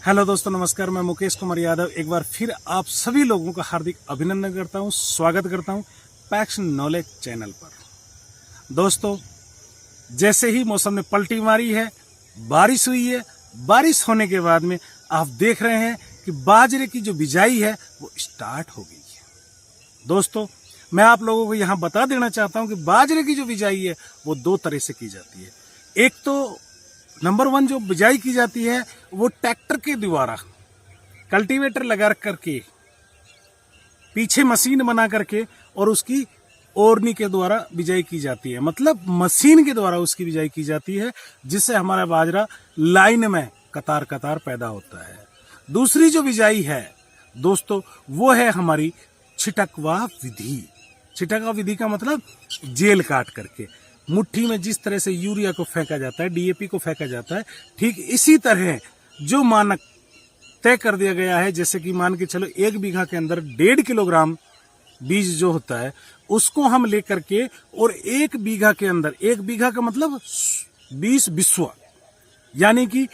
Hello दोस्तों, नमस्कार। मैं मुकेश कुमार यादव एक बार फिर आप सभी लोगों का हार्दिक अभिनंदन करता हूं, स्वागत करता हूं पैक्स नॉलेज चैनल पर। दोस्तों, जैसे ही मौसम ने पलटी मारी है, बारिश हुई है, बारिश होने के बाद में आप देख रहे हैं कि बाजरे की जो बिजाई है वो स्टार्ट हो गई है। दोस्तों, मैं आप लोगों को यहाँ बता देना चाहता हूँ कि बाजरे की जो बिजाई है वो दो तरह से की जाती है। एक तो नंबर 1 जो बिजाई की जाती है वो ट्रैक्टर के द्वारा कल्टीवेटर लगा करके पीछे मशीन बना करके और उसकी ओरनी के द्वारा बिजाई की जाती है। मतलब मशीन के द्वारा उसकी बिजाई की जाती है, जिससे हमारा बाजरा लाइन में कतार कतार पैदा होता है। दूसरी जो बिजाई है दोस्तों, वो है हमारी छिटकवा विधि। छिटकवा विधि का मतलब जेल काट करके मुट्ठी में जिस तरह से यूरिया को फेंका जाता है, डीएपी को फेंका जाता है, ठीक इसी तरह जो मानक तय कर दिया गया है, जैसे कि मान के चलो 1 बीघा के अंदर 1.5 किलोग्राम बीज जो होता है उसको हम लेकर के और 1 बीघा के अंदर, 1 बीघा का मतलब 20 बिस्वा, यानी कि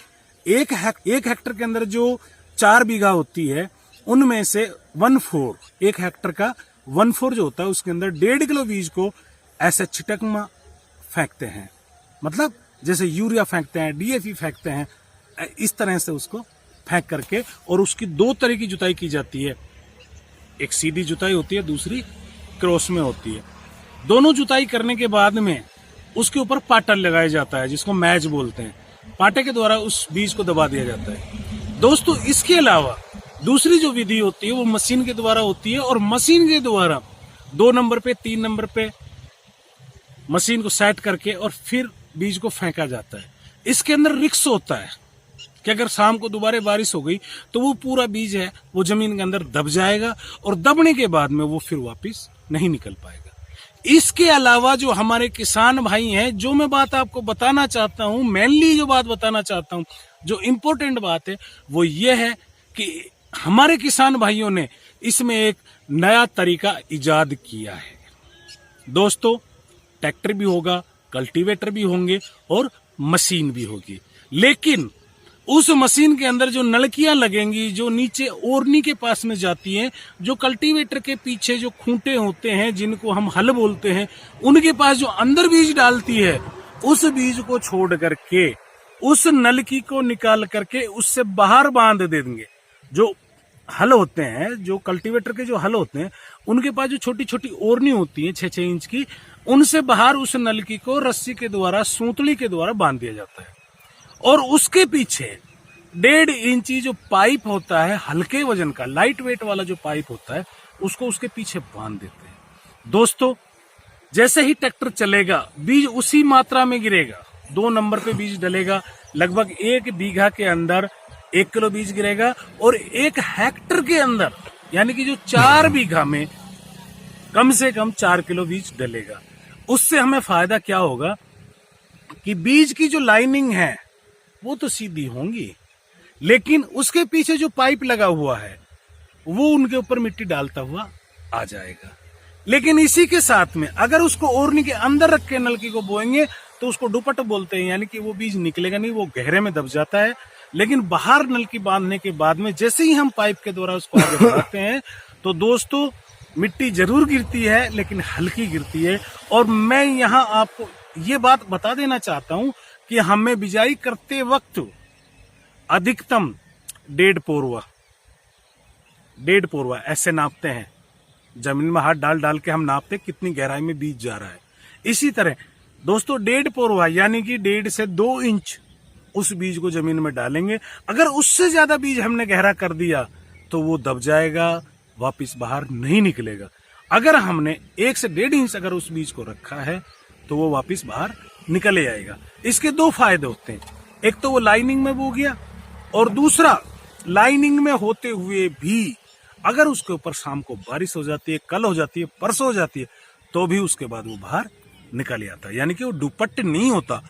एक हेक्टर के अंदर जो 4 बीघा होती है उनमें से 1/4, 1 हेक्टर का 1/4 जो होता है उसके अंदर 1.5 किलो बीज को ऐसे छिटकमा फेंकते हैं। मतलब जैसे यूरिया फेंकते हैं, डीएपी फेंकते हैं, इस तरह से उसको फेंक करके और उसकी 2 तरह की जुताई की जाती है। एक सीधी जुताई होती है, दूसरी क्रॉस में होती है। दोनों जुताई करने के बाद में उसके ऊपर पाटा लगाया जाता है, जिसको मैच बोलते हैं। पाटे के द्वारा उस बीज को दबा दिया जाता है। दोस्तों, इसके अलावा दूसरी जो विधि होती है वो मशीन के द्वारा होती है, और मशीन के द्वारा 2 नंबर पे, 3 नंबर पे मशीन को सेट करके और फिर बीज को फेंका जाता है। इसके अंदर रिस्क होता है कि अगर शाम को दोबारा बारिश हो गई तो वो पूरा बीज है वो जमीन के अंदर दब जाएगा, और दबने के बाद में वो फिर वापस नहीं निकल पाएगा। इसके अलावा जो हमारे किसान भाई हैं, जो मैं बात आपको बताना चाहता हूं, मेनली जो बात बताना चाहता हूं, जो इंपॉर्टेंट बात है वो ये है कि हमारे किसान भाइयों ने इसमें एक नया तरीका इजाद किया है। दोस्तों, ट्रैक्टर भी होगा, कल्टीवेटर भी होंगे और मशीन भी होगी, लेकिन उस मशीन के अंदर जो नलकियां लगेंगी, जो नीचे ओरनी के पास में जाती हैं, जो कल्टीवेटर के पीछे जो खूंटे होते हैं जिनको हम हल बोलते हैं, उनके पास जो अंदर बीज डालती है, उस बीज को छोड़ करके उस नलकी को निकाल करके उससे बाहर बांध देंगे। जो हल होते हैं, जो कल्टीवेटर के जो हल होते हैं, उनके पास जो छोटी छोटी ओरनी होती है 6-6 इंच की, उनसे बाहर उस नलकी को रस्सी के द्वारा, सूतली के द्वारा बांध दिया जाता है, और उसके पीछे 1.5 इंची जो पाइप होता है, हल्के वजन का, लाइट वेट वाला जो पाइप होता है, उसको उसके पीछे बांध देते हैं। दोस्तों, जैसे ही ट्रैक्टर चलेगा बीज उसी मात्रा में गिरेगा। 2 नंबर पे बीज डलेगा, लगभग 1 बीघा के अंदर 1 किलो बीज गिरेगा, और 1 हेक्टर के अंदर यानी कि जो 4 बीघा में कम से कम 4 किलो बीज डलेगा। उससे हमें फायदा क्या होगा कि बीज की जो लाइनिंग है वो तो सीधी होंगी, लेकिन उसके पीछे जो पाइप लगा हुआ है वो उनके ऊपर मिट्टी डालता हुआ आ जाएगा। लेकिन इसी के साथ में अगर उसको ओरनी के अंदर रख के नलकी को बोएंगे तो उसको डुपट बोलते हैं, यानी कि वो बीज निकलेगा नहीं, वो गहरे में दब जाता है। लेकिन बाहर नलकी बांधने के बाद में जैसे ही हम पाइप के द्वारा उसको आगे बढ़ाते हैं तो दोस्तों मिट्टी जरूर गिरती है, लेकिन हल्की गिरती है। और मैं यहाँ आपको ये बात बता देना चाहता हूं कि हमें बिजाई करते वक्त अधिकतम 1.5 पोरवा ऐसे नापते हैं। जमीन में हाथ डाल डाल के हम नापते कितनी गहराई में बीज जा रहा है। इसी तरह दोस्तों 1.5 पोरवा यानी कि 1.5 से 2 इंच उस बीज को जमीन में डालेंगे। अगर उससे ज्यादा बीज हमने गहरा कर दिया तो वो दब जाएगा, वापिस बाहर नहीं निकलेगा। अगर हमने 1 से 1.5 इंच अगर उस बीज को रखा है तो वो वापिस बाहर निकल आएगा। इसके 2 फायदे होते हैं, एक तो वो लाइनिंग में बो गया, और दूसरा लाइनिंग में होते हुए भी अगर उसके ऊपर शाम को बारिश हो जाती है, कल हो जाती है, परसों हो जाती है, तो भी उसके बाद वो बाहर निकल आता है, यानी कि वो दुपट्ट नहीं होता।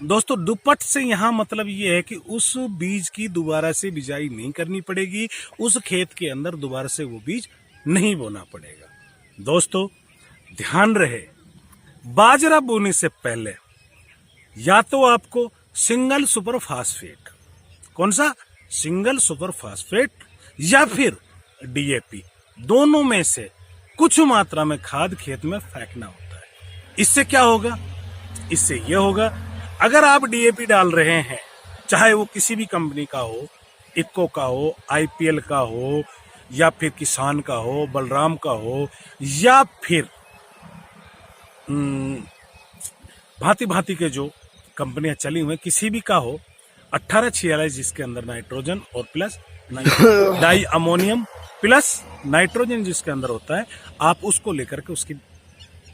दोस्तों, दुपट्ट से यहाँ मतलब ये है कि उस बीज की दोबारा से बिजाई नहीं करनी पड़ेगी, उस खेत के अंदर दोबारा से वो बीज नहीं बोना पड़ेगा। दोस्तों, ध्यान रहे, बाजरा बोने से पहले या तो आपको सिंगल सुपर फास्फेट कौन सा? सिंगल सुपर फास्फेट या फिर डीएपी। दोनों में से कुछ मात्रा में खाद खेत में फेंकना होता है। इससे क्या होगा? इससे यह होगा, अगर आप डीएपी डाल रहे हैं, चाहे वो किसी भी कंपनी का हो, इक्को का हो, आईपीएल का हो, या फिर किसान का हो, बलराम का हो, या फिर भांति भांति के जो कंपनियां चली हुई किसी भी का हो, 1846 जिसके अंदर नाइट्रोजन और plus di ammonium plus nitrogen जिसके अंदर होता है, आप उसको लेकर के उसकी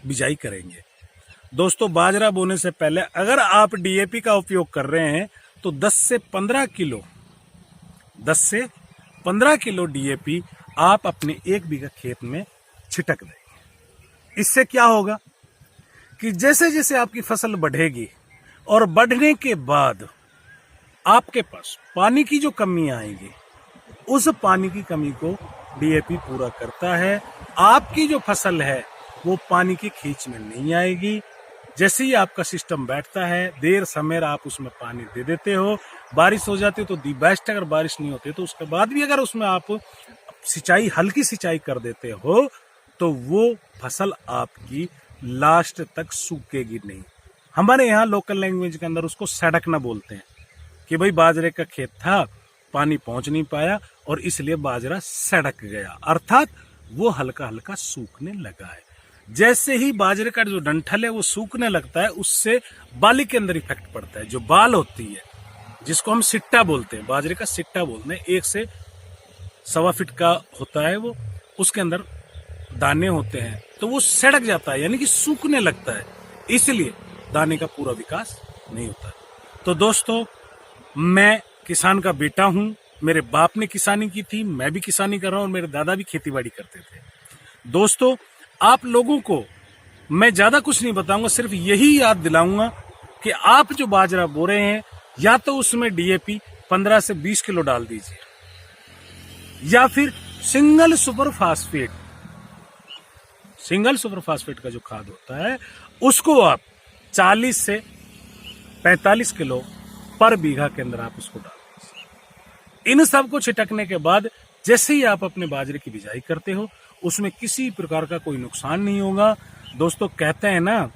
बिजाई करेंगे। दोस्तों, बाजरा बोने से पहले अगर आप डीएपी का उपयोग कर रहे हैं तो 10 से 15 किलो डीएपी आप अपने 1 बीघा खेत में छिटक देंगे। इससे क्या होगा कि जैसे जैसे आपकी फसल बढ़ेगी और बढ़ने के बाद आपके पास पानी की जो कमी आएगी, उस पानी की कमी को डीएपी पूरा करता है। आपकी जो फसल है वो पानी की खींच में नहीं आएगी। जैसे ही आपका सिस्टम बैठता है, देर समय आप उसमें पानी दे देते हो, बारिश हो जाती है तो दी बेस्ट, अगर बारिश नहीं होती तो उसके बाद भी अगर उसमें आप सिंचाई, हल्की सिंचाई कर देते हो तो वो फसल आपकी लास्ट तक सूखेगी नहीं। हमारे यहाँ लोकल लैंग्वेज के अंदर उसको सड़कना बोलते हैं कि भाई बाजरे का खेत था, पानी पहुंच नहीं पाया और इसलिए बाजरा सड़क गया, अर्थात वो हल्का हल्का सूखने लगा है। जैसे ही बाजरे का जो डंठल है वो सूखने लगता है, उससे बाली के अंदर इफेक्ट पड़ता है। जो बाल होती है जिसको हम सिट्टा बोलते हैं, बाजरे का सिट्टा बोलते हैं, 1 से 1.25 फीट का होता है वो, उसके अंदर दाने होते हैं, तो वो सड़क जाता है, यानी कि सूखने लगता है, इसलिए दाने का पूरा विकास नहीं होता। तो दोस्तों, मैं किसान का बेटा हूं, मेरे बाप ने किसानी की थी, मैं भी किसानी कर रहा हूं और मेरे दादा भी खेतीबाड़ी करते थे। दोस्तों, आप लोगों को मैं ज्यादा कुछ नहीं बताऊंगा, सिर्फ यही याद दिलाऊंगा कि आप जो बाजरा बो रहे हैं, या तो उसमें डीएपी 15 से 20 किलो डाल दीजिए, या फिर सिंगल सुपर फास्फेट का जो खाद होता है उसको आप 40 से 45 किलो पर बीघा के अंदर आप उसको डाल दीजिए। इन सब को छिटकने के बाद जैसे ही आप अपने बाजरे की बिजाई करते हो, उसमें किसी प्रकार का कोई नुकसान नहीं होगा। दोस्तों, कहते हैं ना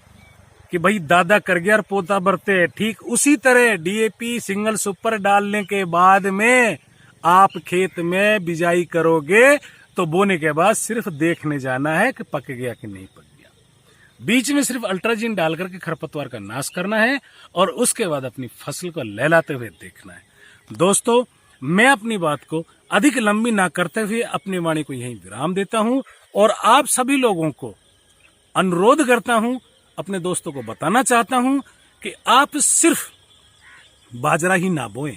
कि भाई दादा कर गया और पोता बरते, ठीक उसी तरह डीएपी सिंगल सुपर डालने के बाद में आप खेत में बिजाई करोगे तो बोने के बाद सिर्फ देखने जाना है कि पक गया कि नहीं पक गया। बीच में सिर्फ अल्ट्राजीन डाल करके खरपतवार का नाश करना है और उसके बाद अपनी फसल को लहलाते हुए देखना है। दोस्तों, मैं अपनी बात को अधिक लंबी ना करते हुए अपनी वाणी को यहीं विराम देता हूं और आप सभी लोगों को अनुरोध करता हूं, अपने दोस्तों को बताना चाहता हूं कि आप सिर्फ बाजरा ही ना बोएं,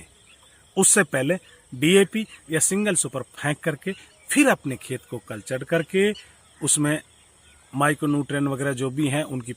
उससे पहले डीएपी या सिंगल सुपर फेंक करके फिर अपने खेत को कल्चर करके उसमें माइक्रोन्यूट्रिएंट वगैरह जो भी हैं उनकी